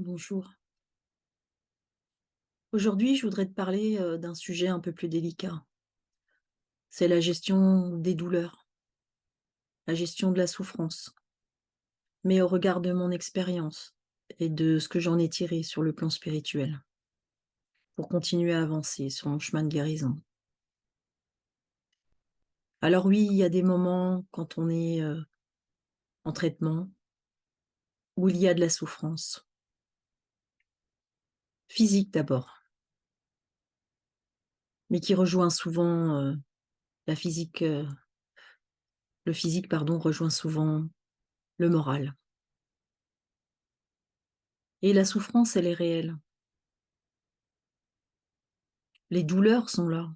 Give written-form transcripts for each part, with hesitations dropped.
Bonjour. Aujourd'hui, je voudrais te parler d'un sujet un peu plus délicat. C'est la gestion des douleurs, la gestion de la souffrance, mais au regard de mon expérience et de ce que j'en ai tiré sur le plan spirituel, pour continuer à avancer sur mon chemin de guérison. Alors oui, il y a des moments quand on est en traitement où il y a de la souffrance, physique d'abord, mais qui rejoint souvent la physique, le physique, pardon, rejoint souvent le moral. Et la souffrance, elle est réelle. Les douleurs sont là.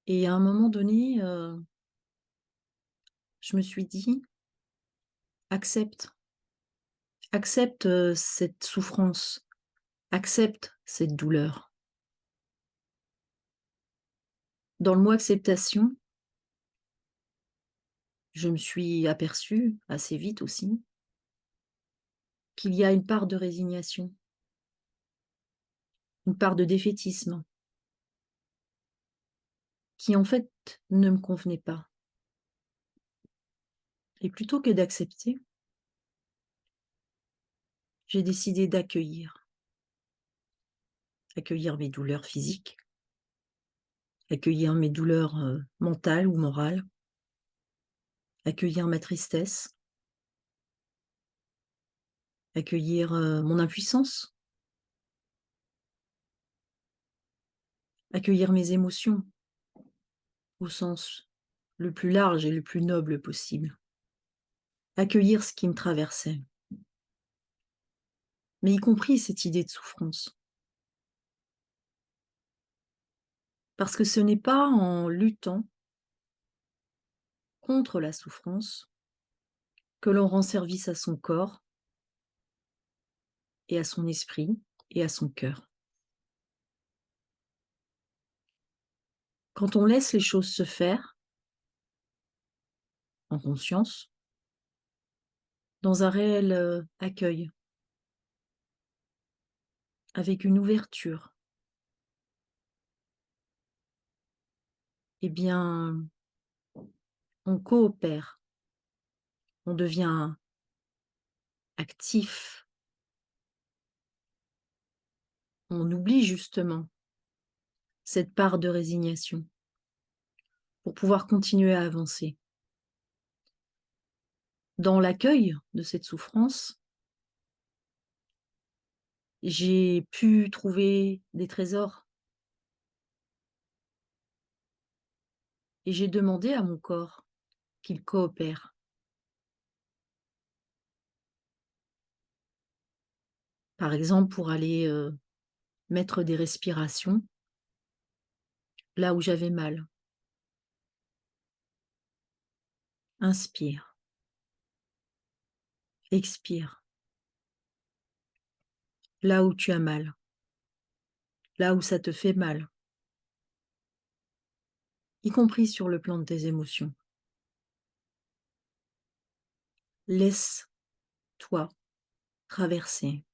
Et à un moment donné, je me suis dit: «Accepte, accepte, cette souffrance, accepte cette douleur». Dans le mot acceptation, je me suis aperçue, assez vite aussi, qu'il y a une part de résignation, une part de défaitisme, qui en fait ne me convenait pas. Et plutôt que d'accepter, j'ai décidé d'accueillir. Accueillir mes douleurs physiques, accueillir mes douleurs, mentales ou morales, accueillir ma tristesse, accueillir, mon impuissance, accueillir mes émotions au sens le plus large et le plus noble possible. Accueillir ce qui me traversait, mais y compris cette idée de souffrance. Parce que ce n'est pas en luttant contre la souffrance que l'on rend service à son corps et à son esprit et à son cœur. Quand on laisse les choses se faire, en conscience, dans un réel, accueil, avec une ouverture, eh bien, on coopère, on devient actif, on oublie justement cette part de résignation pour pouvoir continuer à avancer. Dans l'accueil de cette souffrance, j'ai pu trouver des trésors et j'ai demandé à mon corps qu'il coopère. Par exemple, pour aller, mettre des respirations là où j'avais mal. Inspire, expire, là où tu as mal, là où ça te fait mal, y compris sur le plan de tes émotions. Laisse-toi traverser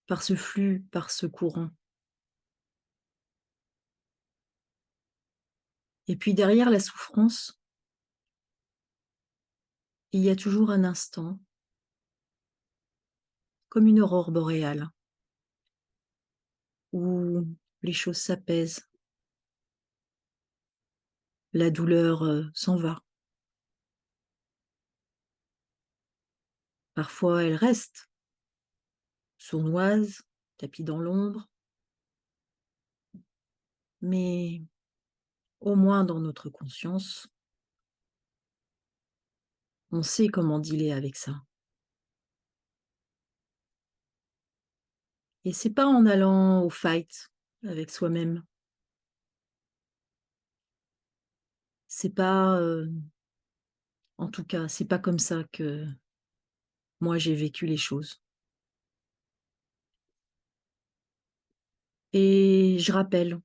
par ce flux, par ce courant. Et puis derrière la souffrance, il y a toujours un instant, comme une aurore boréale, où les choses s'apaisent, la douleur, s'en va. Parfois elle reste, sournoise, tapie dans l'ombre, mais au moins dans notre conscience, on sait comment dealer avec ça. Et c'est pas en allant au fight avec soi-même. C'est pas, en tout cas, c'est pas comme ça que moi j'ai vécu les choses. Et je rappelle,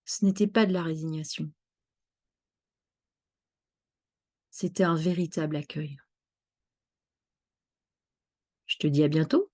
ce n'était pas de la résignation, c'était un véritable accueil. Je te dis à bientôt.